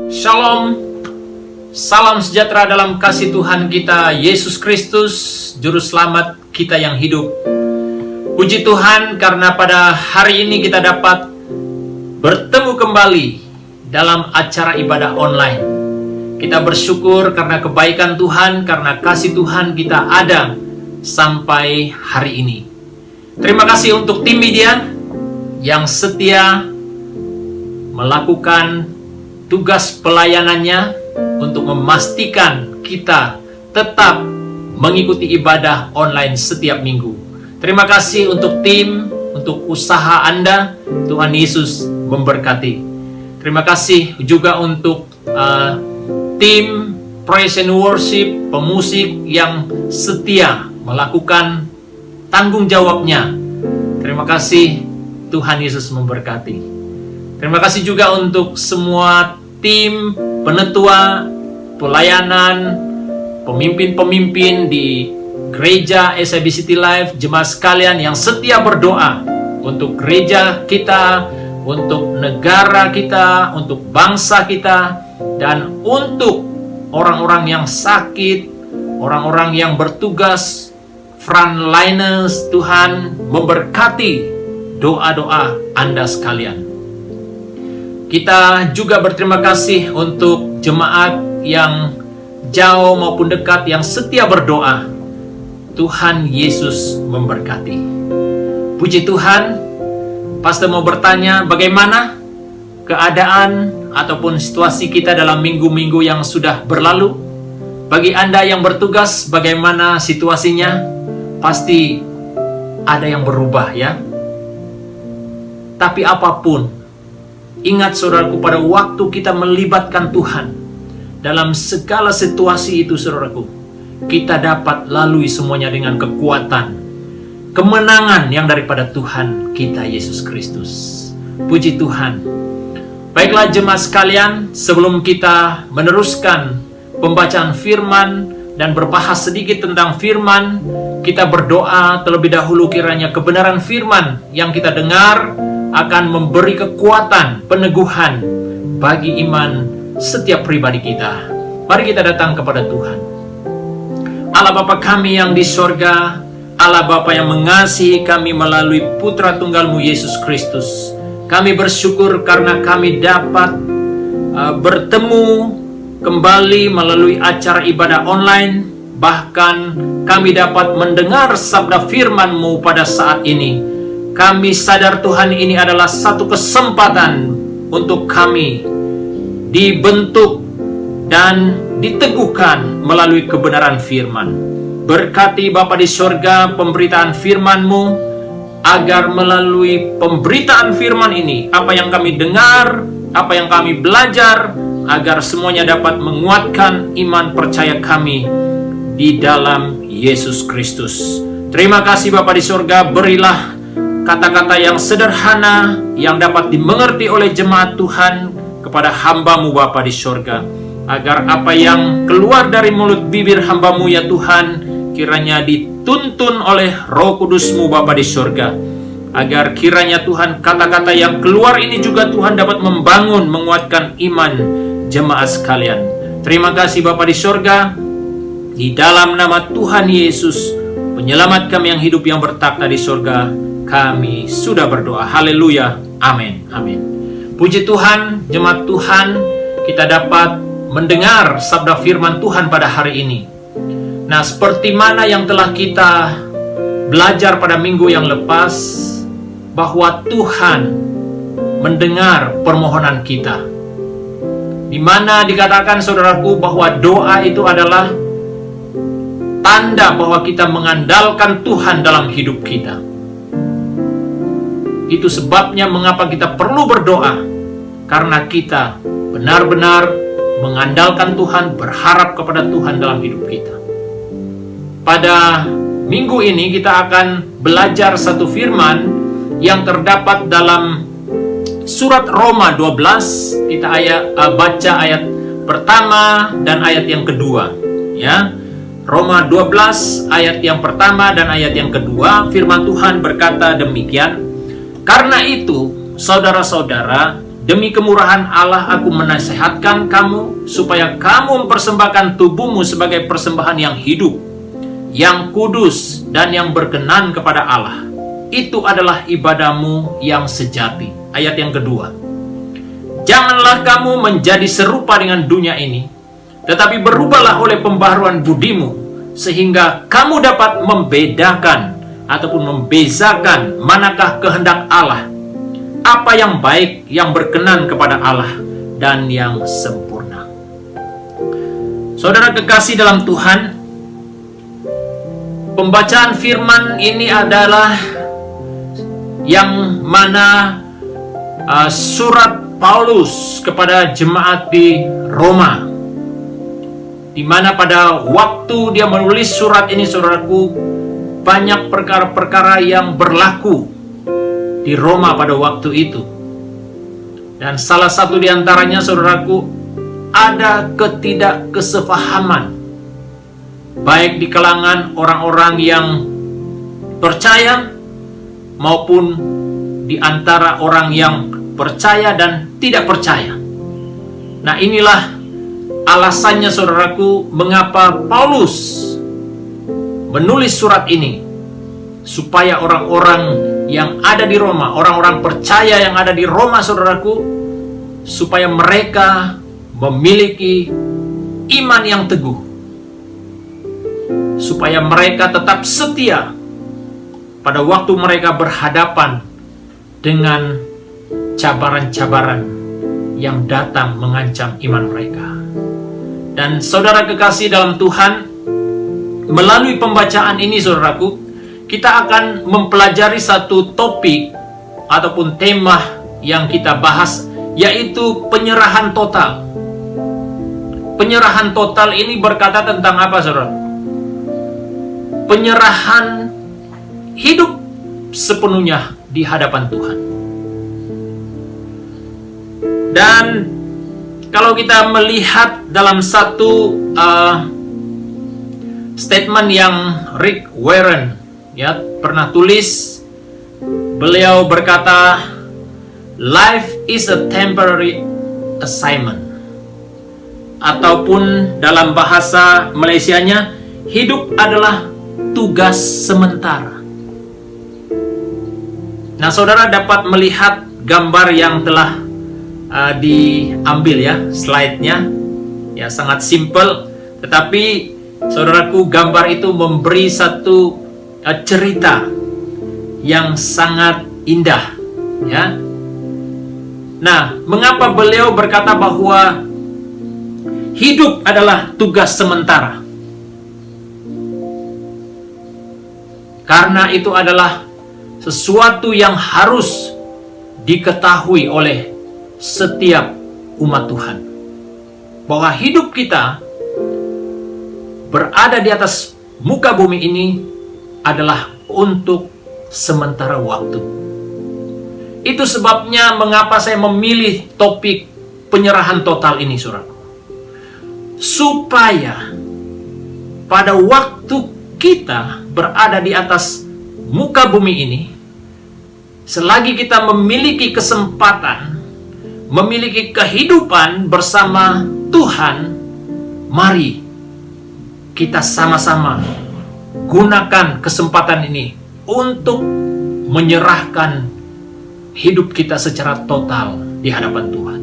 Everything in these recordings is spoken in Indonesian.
Shalom, salam sejahtera dalam kasih Tuhan kita Yesus Kristus, Juru Selamat kita yang hidup. Puji Tuhan karena pada hari ini kita dapat bertemu kembali dalam acara ibadah online. Kita bersyukur karena kebaikan Tuhan, karena kasih Tuhan kita ada sampai hari ini. Terima kasih untuk tim media yang setia melakukan tugas pelayanannya untuk memastikan kita tetap mengikuti ibadah online setiap minggu. Terima kasih untuk tim, untuk usaha Anda. Tuhan Yesus memberkati. Terima kasih juga untuk tim praise and worship, pemusik yang setia melakukan tanggung jawabnya. Terima kasih, Tuhan Yesus memberkati. Terima kasih juga untuk semua tim, penetua, pelayanan, pemimpin-pemimpin di gereja SIB City Life, jemaat sekalian yang setia berdoa untuk gereja kita, untuk negara kita, untuk bangsa kita, dan untuk orang-orang yang sakit, orang-orang yang bertugas, frontliners. Tuhan memberkati doa-doa Anda sekalian. Kita juga berterima kasih untuk jemaat yang jauh maupun dekat yang setia berdoa. Tuhan Yesus memberkati. Puji Tuhan. Pastor mau bertanya, bagaimana keadaan ataupun situasi kita dalam minggu-minggu yang sudah berlalu? Bagi Anda yang bertugas, bagaimana situasinya? Pasti ada yang berubah ya. Tapi apapun, ingat saudaraku, pada waktu kita melibatkan Tuhan dalam segala situasi itu saudaraku, kita dapat lalui semuanya dengan kekuatan, kemenangan yang daripada Tuhan kita Yesus Kristus. Puji Tuhan. Baiklah jemaat sekalian, sebelum kita meneruskan pembacaan firman dan berbahas sedikit tentang firman, kita berdoa terlebih dahulu kiranya kebenaran firman yang kita dengar akan memberi kekuatan, peneguhan bagi iman setiap pribadi kita. Mari kita datang kepada Tuhan. Allah Bapa kami yang di sorga, Allah Bapa yang mengasihi kami melalui Putra Tunggal-Mu Yesus Kristus. Kami bersyukur karena kami dapat bertemu kembali melalui acara ibadah online. Bahkan kami dapat mendengar sabda firman-Mu pada saat ini. Kami sadar Tuhan ini adalah satu kesempatan untuk kami dibentuk dan diteguhkan melalui kebenaran firman. Berkati Bapa di sorga pemberitaan firman-Mu, agar melalui pemberitaan firman ini, apa yang kami dengar, apa yang kami belajar, agar semuanya dapat menguatkan iman percaya kami di dalam Yesus Kristus. Terima kasih Bapa di sorga, berilah kata-kata yang sederhana yang dapat dimengerti oleh jemaat Tuhan kepada hamba-Mu Bapa di sorga, agar apa yang keluar dari mulut bibir hamba-Mu ya Tuhan kiranya dituntun oleh Roh Kudus-Mu Bapa di sorga, agar kiranya Tuhan kata-kata yang keluar ini juga Tuhan dapat membangun, menguatkan iman jemaat sekalian. Terima kasih Bapa di sorga, di dalam nama Tuhan Yesus penyelamat kami yang hidup yang bertakhta di sorga, kami sudah berdoa. Haleluya. Amin. Amin. Puji Tuhan, jemaat Tuhan, kita dapat mendengar sabda firman Tuhan pada hari ini. Nah, seperti mana yang telah kita belajar pada minggu yang lepas, bahwa Tuhan mendengar permohonan kita. Di mana dikatakan saudaraku bahwa doa itu adalah tanda bahwa kita mengandalkan Tuhan dalam hidup kita. Itu sebabnya mengapa kita perlu berdoa, karena kita benar-benar mengandalkan Tuhan, berharap kepada Tuhan dalam hidup kita. Pada minggu ini kita akan belajar satu firman yang terdapat dalam surat Roma 12. Kita baca ayat pertama dan ayat yang kedua ya. Roma 12 ayat yang pertama dan ayat yang kedua, firman Tuhan berkata demikian. Karena itu, saudara-saudara, Demi kemurahan Allah aku menasihatkan kamu supaya kamu mempersembahkan tubuhmu sebagai persembahan yang hidup, yang kudus dan yang berkenan kepada Allah. Itu adalah ibadahmu yang sejati. Ayat yang kedua. Janganlah kamu menjadi serupa dengan dunia ini, tetapi berubahlah oleh pembaharuan budimu, sehingga kamu dapat membedakan ataupun membezakan manakah kehendak Allah, apa yang baik, yang berkenan kepada Allah, dan yang sempurna. Saudara kekasih dalam Tuhan, pembacaan firman ini adalah yang mana surat Paulus kepada jemaat di Roma, di mana pada waktu dia menulis surat ini, saudaraku, banyak perkara-perkara yang berlaku di Roma pada waktu itu. Dan salah satu di antaranya, saudaraku, ada ketidakkesepahaman baik di kalangan orang-orang yang percaya maupun di antara orang yang percaya dan tidak percaya. Nah, inilah alasannya, saudaraku, mengapa Paulus menulis surat ini, supaya orang-orang yang ada di Roma, orang-orang percaya yang ada di Roma, saudaraku, supaya mereka memiliki iman yang teguh, supaya mereka tetap setia pada waktu mereka berhadapan dengan cabaran-cabaran yang datang mengancam iman mereka. Dan saudara kekasih dalam Tuhan, melalui pembacaan ini, saudaraku, kita akan mempelajari satu topik ataupun tema yang kita bahas, yaitu penyerahan total. Penyerahan total ini berkata tentang apa, saudara? Penyerahan hidup sepenuhnya di hadapan Tuhan. Dan kalau kita melihat dalam satu statement yang Rick Warren pernah tulis, beliau berkata, life is a temporary assignment, ataupun dalam bahasa Malaysianya, hidup adalah tugas sementara. Nah, saudara dapat melihat gambar yang telah diambil ya, slide-nya ya, sangat simple, tetapi saudaraku, gambar itu memberi satu cerita yang sangat indah ya. Nah, mengapa beliau berkata bahwa hidup adalah tugas sementara? Karena itu adalah sesuatu yang harus diketahui oleh setiap umat Tuhan, bahwa hidup kita berada di atas muka bumi ini adalah untuk sementara waktu. Itu sebabnya mengapa saya memilih topik penyerahan total ini, saudara, supaya pada waktu kita berada di atas muka bumi ini, selagi kita memiliki kesempatan, memiliki kehidupan bersama Tuhan, mari kita sama-sama gunakan kesempatan ini untuk menyerahkan hidup kita secara total di hadapan Tuhan.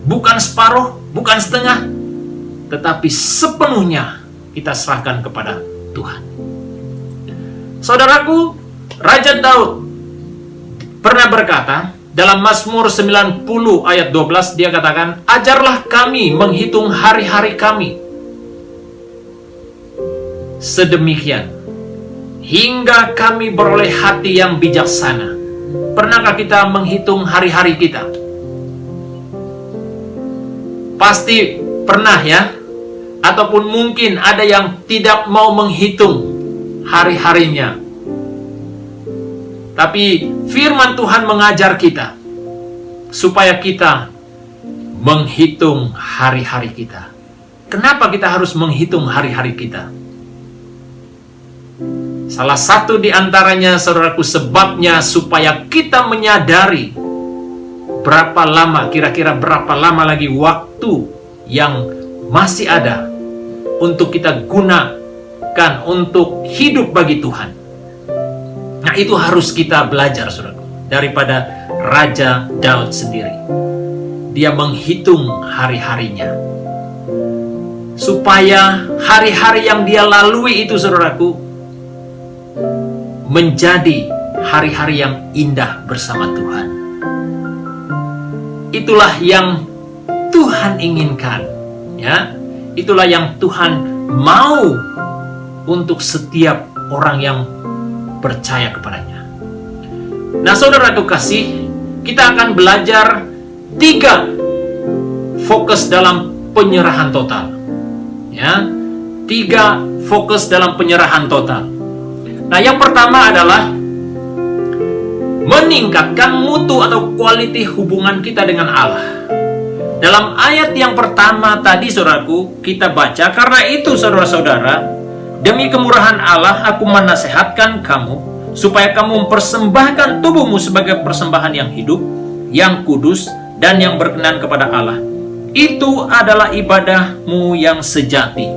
Bukan separuh, bukan setengah, tetapi sepenuhnya kita serahkan kepada Tuhan. Saudaraku, Raja Daud pernah berkata, dalam Mazmur 90 ayat 12, dia katakan, ajarlah kami menghitung hari-hari kami, sedemikian hingga kami beroleh hati yang bijaksana. Pernahkah kita menghitung hari-hari kita? Pasti pernah ya. Ataupun mungkin ada yang tidak mau menghitung hari-harinya. Tapi firman Tuhan mengajar kita supaya kita menghitung hari-hari kita. Kenapa kita harus menghitung hari-hari kita? Salah satu di antaranya, saudaraku, sebabnya supaya kita menyadari berapa lama, kira-kira berapa lama lagi waktu yang masih ada untuk kita gunakan untuk hidup bagi Tuhan. Nah, itu harus kita belajar, saudaraku, daripada Raja Daud sendiri. Dia menghitung hari-harinya, supaya hari-hari yang dia lalui itu, saudaraku, menjadi hari-hari yang indah bersama Tuhan. Itulah yang Tuhan inginkan, ya. Itulah yang Tuhan mau untuk setiap orang yang percaya kepadanya. Nah, saudaraku kasih, kita akan belajar 3 fokus dalam penyerahan total, ya. 3 fokus dalam penyerahan total. Nah, yang pertama adalah meningkatkan mutu atau quality hubungan kita dengan Allah. Dalam ayat yang pertama tadi, saudaraku, kita baca, karena itu saudara-saudara, demi kemurahan Allah aku menasihatkan kamu, supaya kamu mempersembahkan tubuhmu sebagai persembahan yang hidup, yang kudus, dan yang berkenan kepada Allah. Itu adalah ibadahmu yang sejati.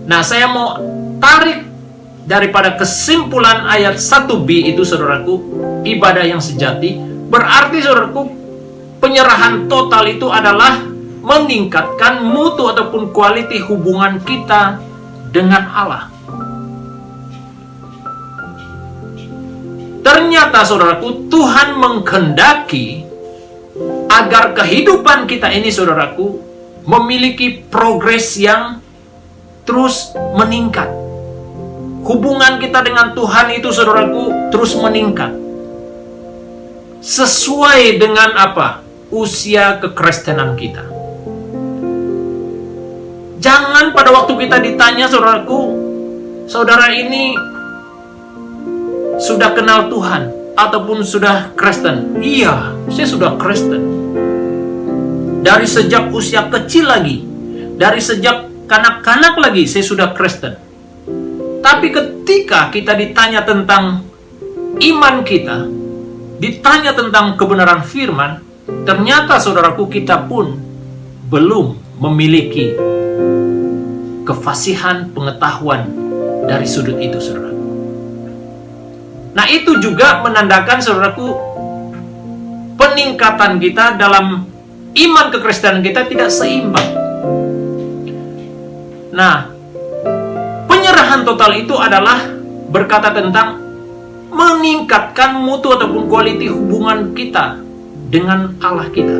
Nah, saya mau tarik daripada kesimpulan ayat 1b itu, saudaraku, ibadah yang sejati. Berarti, saudaraku, penyerahan total itu adalah meningkatkan mutu ataupun quality hubungan kita dengan Allah. Ternyata, saudaraku, Tuhan mengkehendaki agar kehidupan kita ini, saudaraku, memiliki progres yang terus meningkat. Hubungan kita dengan Tuhan itu, saudaraku, terus meningkat. Sesuai dengan apa? Usia kekristenan kita. Jangan pada waktu kita ditanya, saudaraku, saudara ini sudah kenal Tuhan ataupun sudah Kristen. Iya, saya sudah Kristen. Dari sejak usia kecil lagi, dari sejak kanak-kanak lagi, saya sudah Kristen. Tapi ketika kita ditanya tentang iman kita, ditanya tentang kebenaran firman, ternyata, saudaraku, kita pun belum memiliki kefasihan pengetahuan dari sudut itu, saudara. Nah, itu juga menandakan, saudaraku, peningkatan kita dalam iman kekristenan kita tidak seimbang. Nah, penyerahan total itu adalah berkata tentang meningkatkan mutu ataupun quality hubungan kita dengan Allah kita.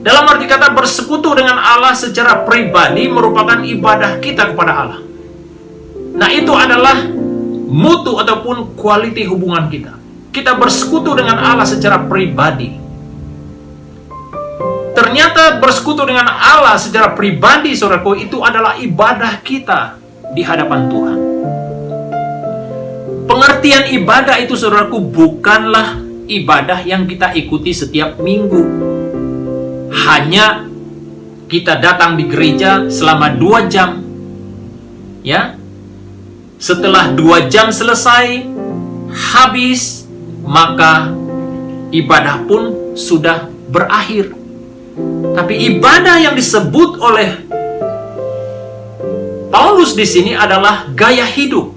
Dalam arti kata, bersekutu dengan Allah secara pribadi merupakan ibadah kita kepada Allah. Nah, itu adalah mutu ataupun quality hubungan kita. Kita bersekutu dengan Allah secara pribadi. Ternyata bersekutu dengan Allah secara pribadi, saudaraku, itu adalah ibadah kita di hadapan Tuhan. Pengertian ibadah itu, saudaraku, bukanlah ibadah yang kita ikuti setiap minggu. Hanya kita datang di gereja selama 2 jam, ya. Setelah 2 jam selesai, habis, maka ibadah pun sudah berakhir. Tapi ibadah yang disebut oleh Paulus di sini adalah gaya hidup.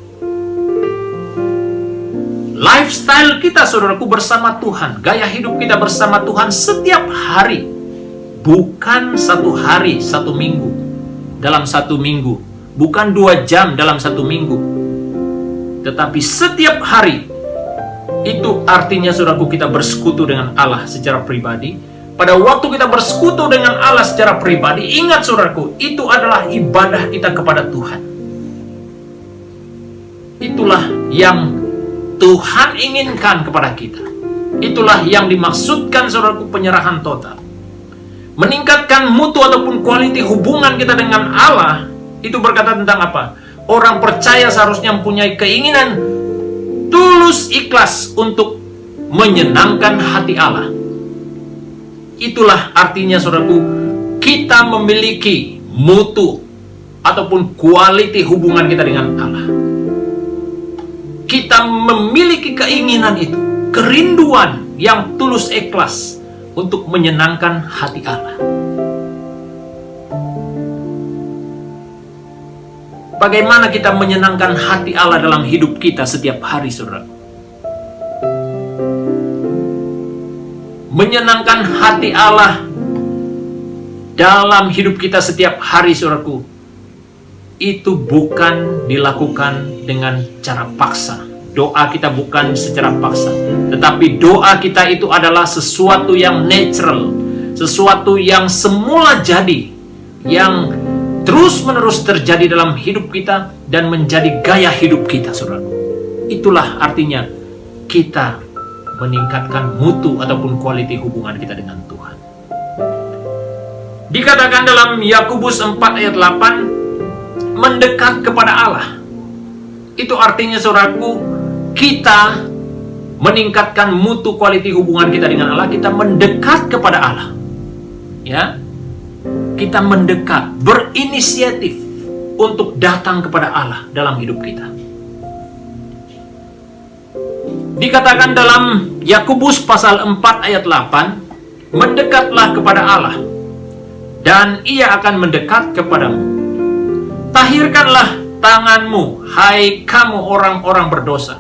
Lifestyle kita, saudaraku, bersama Tuhan. Gaya hidup kita bersama Tuhan setiap hari. Bukan 1 hari, 1 minggu. Dalam 1 minggu. Bukan 2 jam dalam 1 minggu. Tetapi setiap hari. Itu artinya, saudaraku, kita bersekutu dengan Allah secara pribadi. Pada waktu kita bersekutu dengan Allah secara pribadi, ingat, saudaraku, itu adalah ibadah kita kepada Tuhan. Itulah yang Tuhan inginkan kepada kita. Itulah yang dimaksudkan, saudaraku, penyerahan total. Meningkatkan mutu ataupun quality hubungan kita dengan Allah, itu berkata tentang apa? Orang percaya seharusnya mempunyai keinginan tulus ikhlas untuk menyenangkan hati Allah. Itulah artinya, saudaraku, kita memiliki mutu ataupun quality hubungan kita dengan Allah. Kita memiliki keinginan itu, kerinduan yang tulus ikhlas untuk menyenangkan hati Allah. Bagaimana kita menyenangkan hati Allah dalam hidup kita setiap hari, saudara? Menyenangkan hati Allah dalam hidup kita setiap hari, saudaraku, itu bukan dilakukan dengan cara paksa. Doa kita bukan secara paksa, tetapi doa kita itu adalah sesuatu yang natural, sesuatu yang semula jadi, yang terus-menerus terjadi dalam hidup kita dan menjadi gaya hidup kita, saudara. Itulah artinya kita meningkatkan mutu ataupun quality hubungan kita dengan Tuhan. Dikatakan dalam Yakobus 4 ayat 8, mendekat kepada Allah. Itu artinya, saudaraku, kita meningkatkan mutu quality hubungan kita dengan Allah, kita mendekat kepada Allah. Ya. Kita mendekat, berinisiatif untuk datang kepada Allah dalam hidup kita. Dikatakan dalam Yakobus pasal 4 ayat 8, mendekatlah kepada Allah, dan Ia akan mendekat kepadamu. Tahirkanlah tanganmu, hai kamu orang-orang berdosa,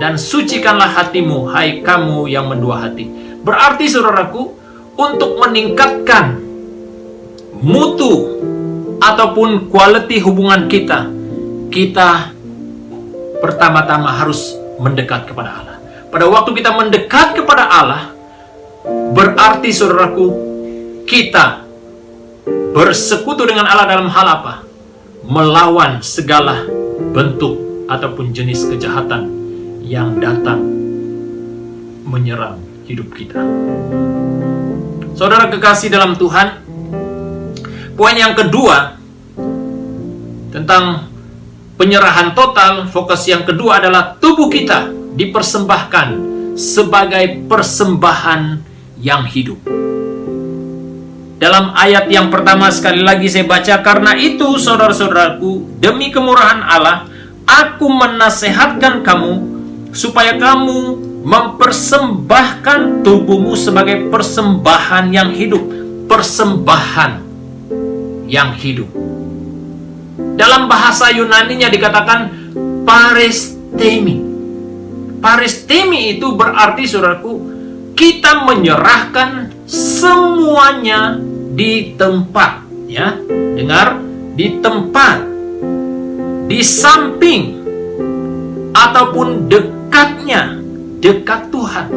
dan sucikanlah hatimu, hai kamu yang mendua hati. Berarti, saudaraku, untuk meningkatkan mutu ataupun quality hubungan kita, kita pertama-tama harus mendekat kepada Allah. Pada waktu kita mendekat kepada Allah, berarti, saudaraku, kita bersekutu dengan Allah dalam hal apa? Melawan segala bentuk ataupun jenis kejahatan yang datang menyerang hidup kita. Saudara kekasih dalam Tuhan, poin yang kedua tentang penyerahan total, fokus yang kedua adalah tubuh kita dipersembahkan sebagai persembahan yang hidup. Dalam ayat yang pertama sekali lagi saya baca, karena itu saudara-saudaraku, demi kemurahan Allah, aku menasehatkan kamu supaya kamu mempersembahkan tubuhmu sebagai persembahan yang hidup. Persembahan yang hidup. Dalam bahasa Yunaninya dikatakan paristemi. Paristemi itu berarti, saudaraku, kita menyerahkan semuanya di tempat. Ya, dengar, di tempat, di samping, ataupun dekatnya, dekat Tuhan.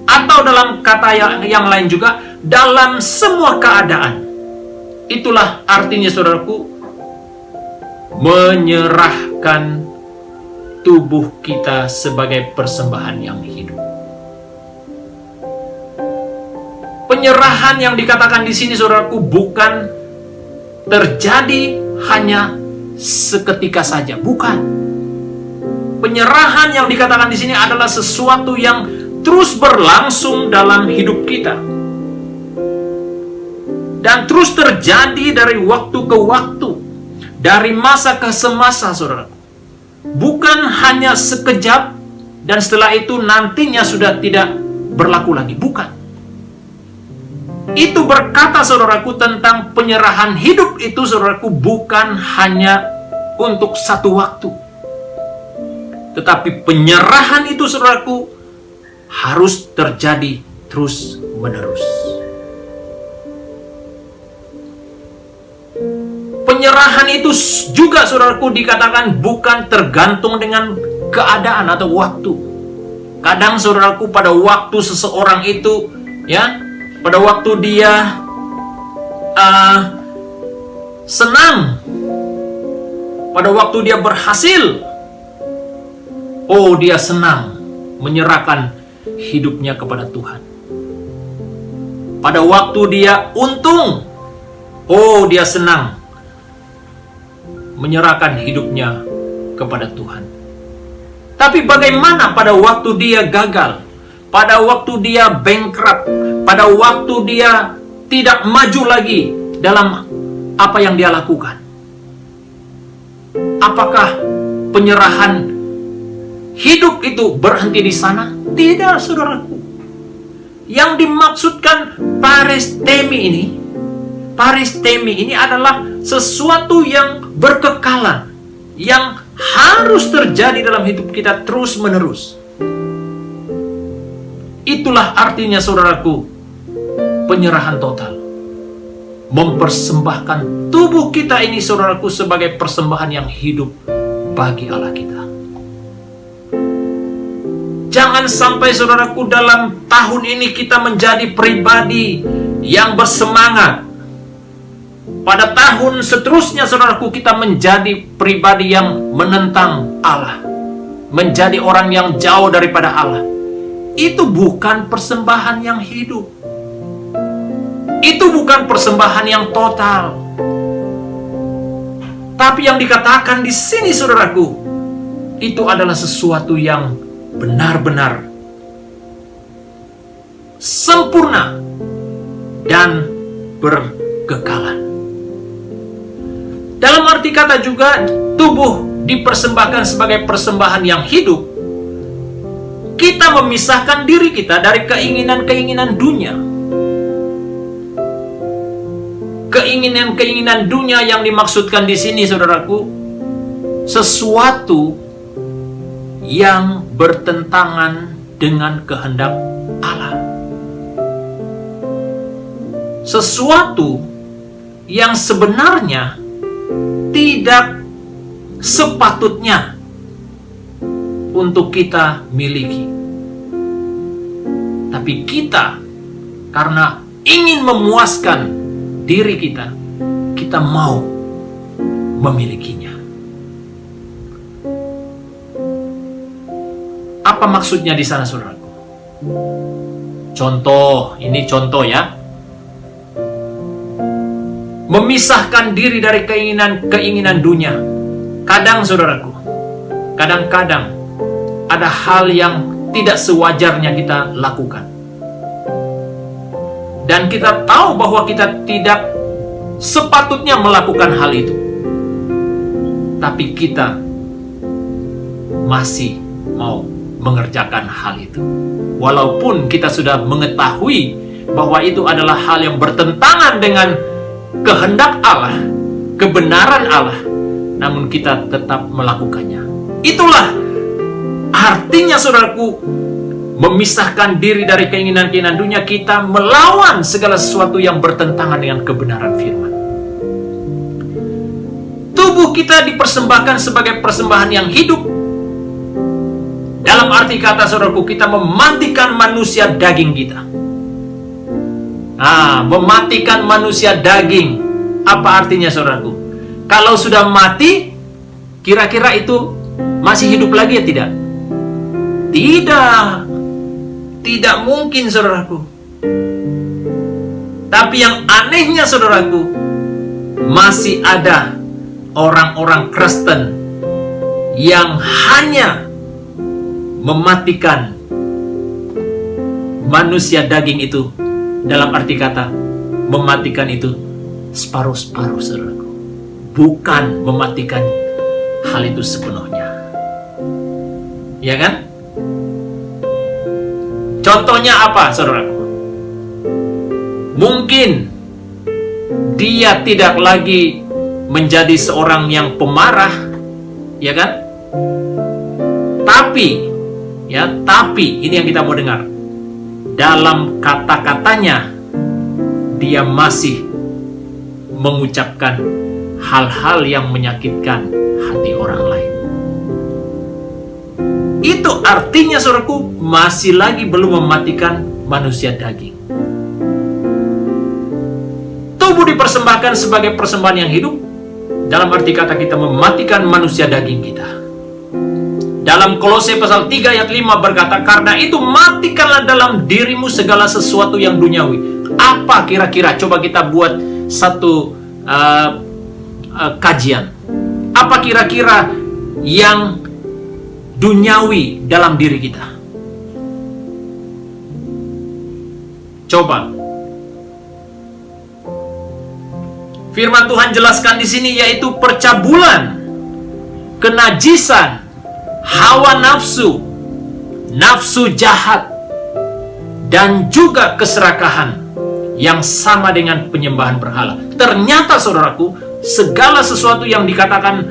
Atau dalam kata yang lain juga, dalam semua keadaan. Itulah artinya, saudaraku, menyerahkan tubuh kita sebagai persembahan yang hidup. Penyerahan yang dikatakan di sini, saudaraku, bukan terjadi hanya seketika saja, bukan. Penyerahan yang dikatakan di sini adalah sesuatu yang terus berlangsung dalam hidup kita. Dan terus terjadi dari waktu ke waktu, dari masa ke semasa, saudara. Bukan hanya sekejap dan setelah itu nantinya sudah tidak berlaku lagi, bukan. Itu berkata, saudaraku, tentang penyerahan hidup itu, saudaraku, bukan hanya untuk satu waktu. Tetapi penyerahan itu, saudaraku, harus terjadi terus-menerus. Penyerahan itu juga, saudaraku, dikatakan bukan tergantung dengan keadaan atau waktu. Kadang, saudaraku, pada waktu seseorang itu, ya, pada waktu dia senang, pada waktu dia berhasil, oh, dia senang menyerahkan hidupnya kepada Tuhan. Pada waktu dia untung, oh, dia senang menyerahkan hidupnya kepada Tuhan. Tapi bagaimana pada waktu dia gagal? Pada waktu dia bankrupt? Pada waktu dia tidak maju lagi dalam apa yang dia lakukan? Apakah penyerahan hidup itu berhenti di sana? Tidak, saudaraku. Yang dimaksudkan paristemi ini adalah sesuatu yang berkekalan, yang harus terjadi dalam hidup kita terus-menerus. Itulah artinya, saudaraku, penyerahan total. Mempersembahkan tubuh kita ini, saudaraku, sebagai persembahan yang hidup bagi Allah kita. Jangan sampai, saudaraku, dalam tahun ini kita menjadi pribadi yang bersemangat. Pada tahun seterusnya, saudaraku, kita menjadi pribadi yang menentang Allah, menjadi orang yang jauh daripada Allah. Itu bukan persembahan yang hidup. Itu bukan persembahan yang total. Tapi yang dikatakan di sini, saudaraku, itu adalah sesuatu yang benar-benar sempurna dan berkekalan. Dalam arti kata juga, tubuh dipersembahkan sebagai persembahan yang hidup. Kita memisahkan diri kita dari keinginan-keinginan dunia. Keinginan-keinginan dunia yang dimaksudkan di sini, saudaraku, sesuatu yang bertentangan dengan kehendak Allah. Sesuatu yang sebenarnya tidak sepatutnya untuk kita miliki. Tapi kita, karena ingin memuaskan diri kita, kita mau memilikinya. Apa maksudnya di sana, saudaraku? Contoh, ini contoh ya. Memisahkan diri dari keinginan dunia. Kadang, saudaraku, kadang-kadang ada hal yang tidak sewajarnya kita lakukan. Dan kita tahu bahwa kita tidak sepatutnya melakukan hal itu. Tapi kita masih mau mengerjakan hal itu. Walaupun kita sudah mengetahui bahwa itu adalah hal yang bertentangan dengan kehendak Allah, kebenaran Allah, namun kita tetap melakukannya. Itulah artinya, saudaraku, memisahkan diri dari keinginan-keinginan dunia. Kita melawan segala sesuatu yang bertentangan dengan kebenaran firman. Tubuh kita dipersembahkan sebagai persembahan yang hidup. Dalam arti kata, saudaraku, kita mematikan manusia daging kita. Mematikan manusia daging. Apa artinya, saudaraku? Kalau sudah mati, kira-kira itu masih hidup lagi ya tidak? Tidak. Tidak mungkin, saudaraku. Tapi yang anehnya, saudaraku, masih ada orang-orang Kristen yang hanya mematikan manusia daging itu. Dalam arti kata, mematikan itu separuh-separuh, saudaraku. Bukan mematikan hal itu sepenuhnya. Ya kan? Contohnya apa, saudaraku? Mungkin dia tidak lagi menjadi seorang yang pemarah, ya kan? Tapi ini yang kita mau dengar. Dalam kata-katanya, dia masih mengucapkan hal-hal yang menyakitkan hati orang lain. Itu artinya, saudaraku, masih lagi belum mematikan manusia daging. Tubuh dipersembahkan sebagai persembahan yang hidup. Dalam arti kata, kita mematikan manusia daging kita. Dalam Kolose pasal 3 ayat 5 berkata, karena itu matikanlah dalam dirimu segala sesuatu yang duniawi. Apa kira-kira? Coba kita buat satu kajian. Apa kira-kira yang duniawi dalam diri kita? Coba. Firman Tuhan jelaskan di sini, yaitu percabulan, kenajisan, hawa nafsu, nafsu jahat, dan juga keserakahan yang sama dengan penyembahan berhala. Ternyata saudaraku, segala sesuatu yang dikatakan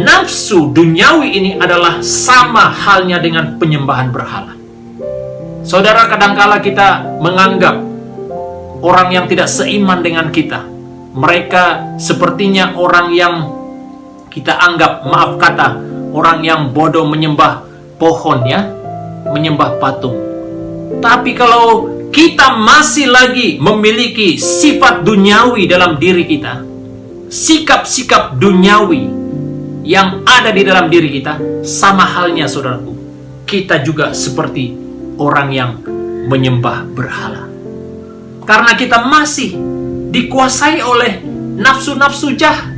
nafsu duniawi ini adalah sama halnya dengan penyembahan berhala. Saudara, kadangkala kita menganggap orang yang tidak seiman dengan kita, mereka sepertinya orang yang kita anggap, maaf kata, orang yang bodoh, menyembah pohon, ya, menyembah patung. Tapi kalau kita masih lagi memiliki sifat duniawi dalam diri kita, sikap-sikap duniawi yang ada di dalam diri kita, sama halnya saudaraku, kita juga seperti orang yang menyembah berhala. Karena kita masih dikuasai oleh nafsu-nafsu jahat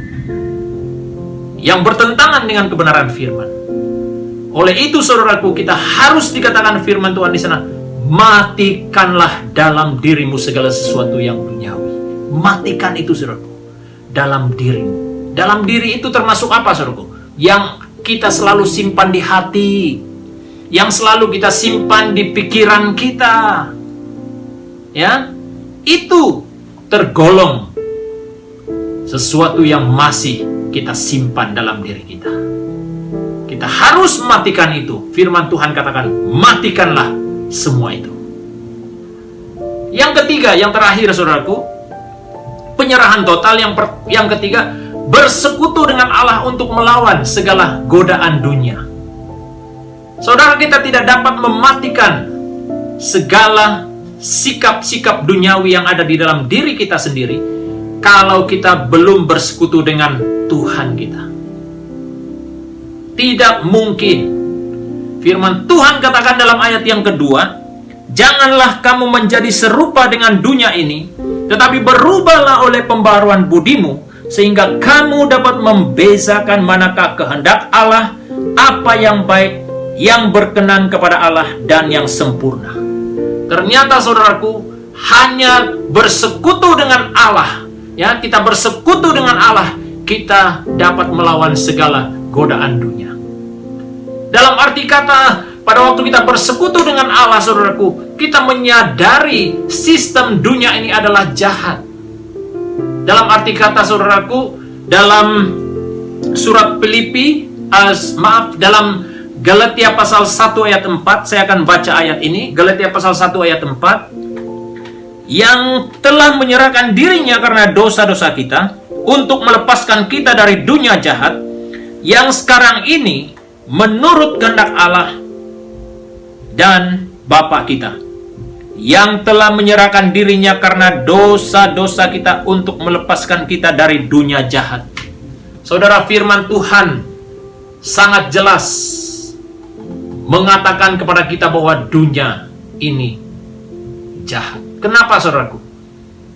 yang bertentangan dengan kebenaran firman. Oleh itu saudaraku, kita harus dikatakan firman Tuhan di sana, matikanlah dalam dirimu segala sesuatu yang duniawi. Matikan itu saudaraku, dalam dirimu. Dalam diri itu termasuk apa saudaraku? Yang kita selalu simpan di hati, yang selalu kita simpan di pikiran kita, ya, itu tergolong sesuatu yang masih kita simpan dalam diri kita. Kita harus matikan itu. Firman Tuhan katakan, matikanlah semua itu. Yang ketiga, yang terakhir saudaraku, penyerahan total. Yang ketiga, bersekutu dengan Allah untuk melawan segala godaan dunia. Saudara, kita tidak dapat mematikan segala sikap-sikap duniawi yang ada di dalam diri kita sendiri kalau kita belum bersekutu dengan Tuhan kita. Tidak mungkin. Firman Tuhan katakan dalam ayat yang kedua, janganlah kamu menjadi serupa dengan dunia ini, tetapi berubahlah oleh pembaruan budimu, sehingga kamu dapat membezakan manakah kehendak Allah, apa yang baik, yang berkenan kepada Allah, dan yang sempurna. Ternyata saudaraku, hanya bersekutu dengan Allah, ya, kita bersekutu dengan Allah, kita dapat melawan segala godaan dunia. Dalam arti kata, pada waktu kita bersekutu dengan Allah saudaraku, kita menyadari sistem dunia ini adalah jahat. Dalam arti kata saudaraku, dalam surat Filipi, dalam Galatia pasal 1 ayat 4, saya akan baca ayat ini. Galatia pasal 1 ayat 4, yang telah menyerahkan dirinya karena dosa-dosa kita, untuk melepaskan kita dari dunia jahat, yang sekarang ini menurut kehendak Allah dan Bapa kita, yang telah menyerahkan dirinya karena dosa-dosa kita untuk melepaskan kita dari dunia jahat. Saudara, firman Tuhan sangat jelas mengatakan kepada kita bahwa dunia ini jahat. Kenapa saudaraku?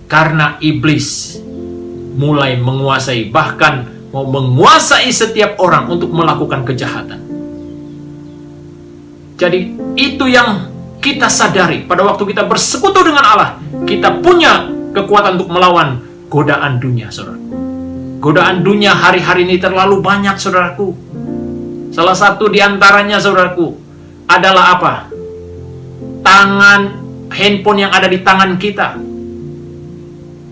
Karena iblis mulai menguasai, bahkan mau menguasai setiap orang untuk melakukan kejahatan. Jadi itu yang kita sadari pada waktu kita bersekutu dengan Allah, kita punya kekuatan untuk melawan godaan dunia, saudaraku. Godaan dunia hari-hari ini terlalu banyak, saudaraku. Salah satu diantaranya, saudaraku, adalah apa? Handphone yang ada di tangan kita.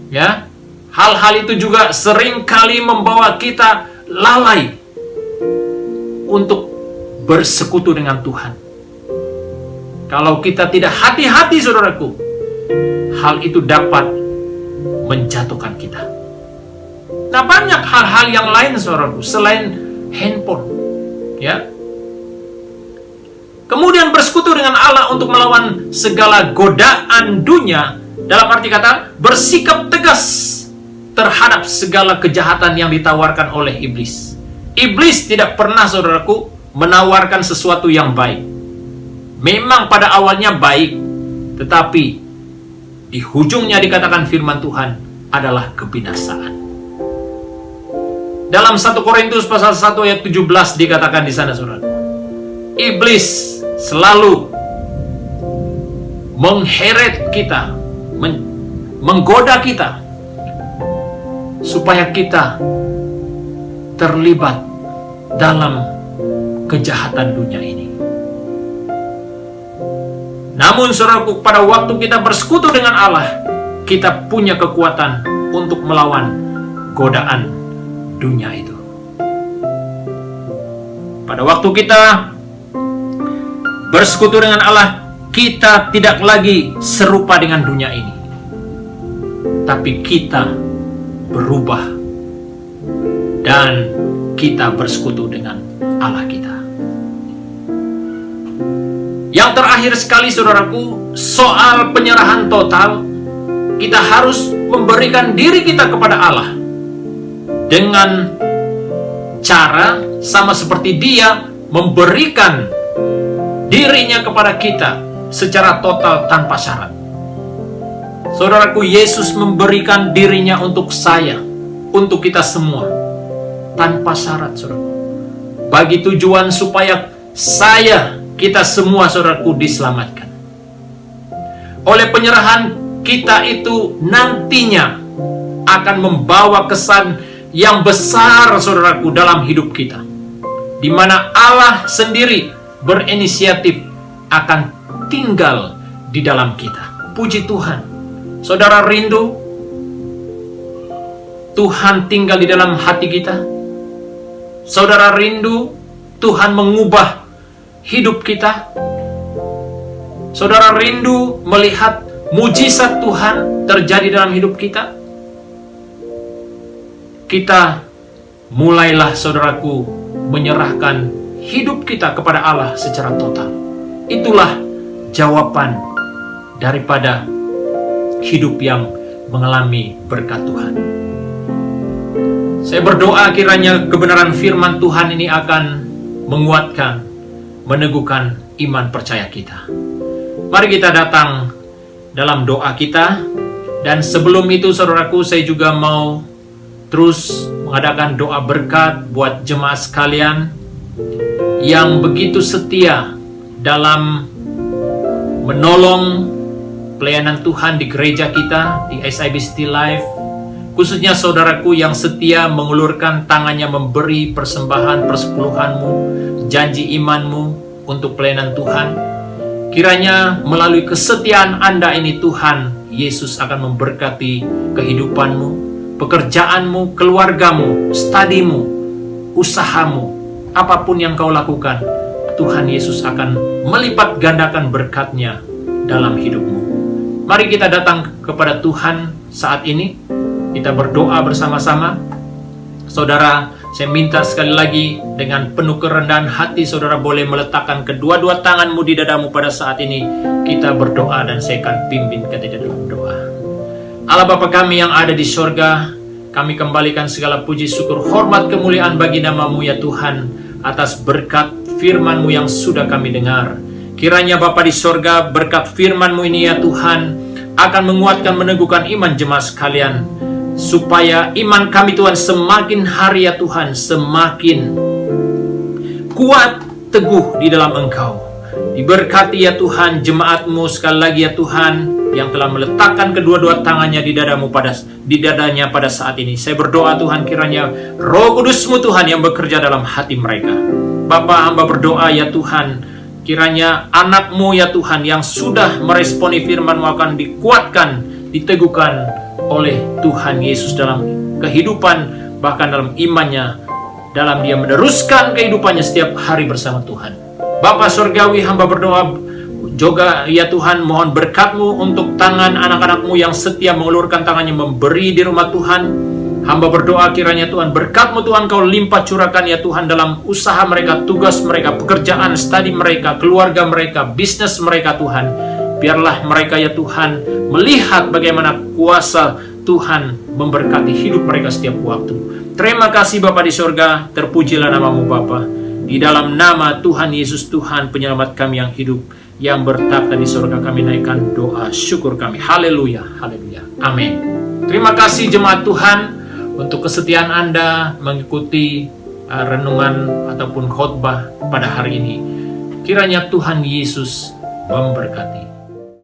Ya, hal-hal itu juga seringkali membawa kita lalai untuk bersekutu dengan Tuhan. Kalau kita tidak hati-hati, saudaraku, hal itu dapat menjatuhkan kita. Nah, banyak hal-hal yang lain, saudaraku, selain handphone. Ya. Kemudian bersekutu dengan Allah untuk melawan segala godaan dunia, dalam arti kata bersikap tegas terhadap segala kejahatan yang ditawarkan oleh iblis. Iblis tidak pernah, saudaraku, menawarkan sesuatu yang baik. Memang pada awalnya baik, tetapi di ujungnya dikatakan firman Tuhan adalah kebinasaan. Dalam 1 Korintus pasal 1 ayat 17 dikatakan di sana, saudara, iblis selalu mengheret kita, menggoda kita, supaya kita terlibat dalam kejahatan dunia ini. Namun saudaraku, pada waktu kita bersekutu dengan Allah, kita punya kekuatan untuk melawan godaan dunia itu. Pada waktu kita bersekutu dengan Allah, kita tidak lagi serupa dengan dunia ini, tapi kita berubah dan kita bersekutu dengan Allah kita. Yang terakhir sekali saudaraku, soal penyerahan total, kita harus memberikan diri kita kepada Allah dengan cara sama seperti Dia memberikan dirinya kepada kita secara total tanpa syarat. Saudaraku, Yesus memberikan dirinya untuk saya, untuk kita semua, tanpa syarat, saudaraku. Bagi tujuan supaya kita semua, saudaraku, diselamatkan. Oleh penyerahan kita itu nantinya akan membawa kesan yang besar, saudaraku, dalam hidup kita, di mana Allah sendiri berinisiatif akan tinggal di dalam kita. Puji Tuhan. Saudara rindu Tuhan tinggal di dalam hati kita? Saudara rindu Tuhan mengubah hidup kita? Saudara rindu melihat mujizat Tuhan terjadi dalam hidup kita? Kita mulailah, saudaraku, menyerahkan hidup kita kepada Allah secara total. Itulah jawaban daripada hidup yang mengalami berkat Tuhan. Saya berdoa kiranya kebenaran firman Tuhan ini akan menguatkan, meneguhkan iman percaya kita. Mari kita datang dalam doa kita. Dan sebelum itu, saudaraku, saya juga mau terus mengadakan doa berkat buat jemaat sekalian yang begitu setia dalam menolong pelayanan Tuhan di gereja kita, di SIB City Life. Khususnya saudaraku yang setia mengulurkan tangannya memberi persembahan persepuluhanmu, janji imanmu untuk pelayanan Tuhan. Kiranya melalui kesetiaan Anda ini Tuhan Yesus akan memberkati kehidupanmu, pekerjaanmu, keluargamu, studimu, usahamu, apapun yang kau lakukan, Tuhan Yesus akan melipat gandakan berkat-Nya dalam hidupmu. Mari kita datang kepada Tuhan saat ini. Kita berdoa bersama-sama. Saudara, saya minta sekali lagi dengan penuh kerendahan hati, saudara boleh meletakkan kedua-dua tanganmu di dadamu pada saat ini. Kita berdoa dan saya akan pimpin kita dalam doa. Allah Bapa kami yang ada di sorga, kami kembalikan segala puji, syukur, hormat, kemuliaan bagi nama-Mu ya Tuhan, atas berkat firman-Mu yang sudah kami dengar. Kiranya Bapa di sorga, berkat firman-Mu ini ya Tuhan, akan menguatkan, meneguhkan iman jemaat sekalian, supaya iman kami Tuhan semakin hari ya Tuhan, semakin kuat, teguh di dalam Engkau. Diberkati ya Tuhan jemaat-Mu sekali lagi ya Tuhan, yang telah meletakkan kedua-dua tangannya di dadanya pada saat ini. Saya berdoa Tuhan, kiranya Roh Kudus-Mu Tuhan yang bekerja dalam hati mereka. Bapa, hamba berdoa ya Tuhan, kiranya anak-Mu ya Tuhan yang sudah meresponi firman-Mu akan dikuatkan, diteguhkan oleh Tuhan Yesus dalam kehidupan, bahkan dalam imannya, dalam dia meneruskan kehidupannya setiap hari bersama Tuhan. Bapa Surgawi, hamba berdoa juga ya Tuhan, mohon berkat-Mu untuk tangan anak-anak-Mu yang setia mengulurkan tangannya memberi di rumah Tuhan. Hamba berdoa kiranya Tuhan berkat-Mu Tuhan Kau limpah curahkan ya Tuhan dalam usaha mereka, tugas mereka, pekerjaan, studi mereka, keluarga mereka, bisnis mereka Tuhan. Biarlah mereka ya Tuhan melihat bagaimana kuasa Tuhan memberkati hidup mereka setiap waktu. Terima kasih Bapa di sorga, terpujilah nama-Mu Bapa. Di dalam nama Tuhan Yesus Tuhan penyelamat kami yang hidup, yang bertakhta di sorga, kami naikkan doa syukur kami. Haleluya, haleluya, amin. Terima kasih jemaat Tuhan untuk kesetiaan Anda mengikuti renungan ataupun khotbah pada hari ini. Kiranya Tuhan Yesus memberkati.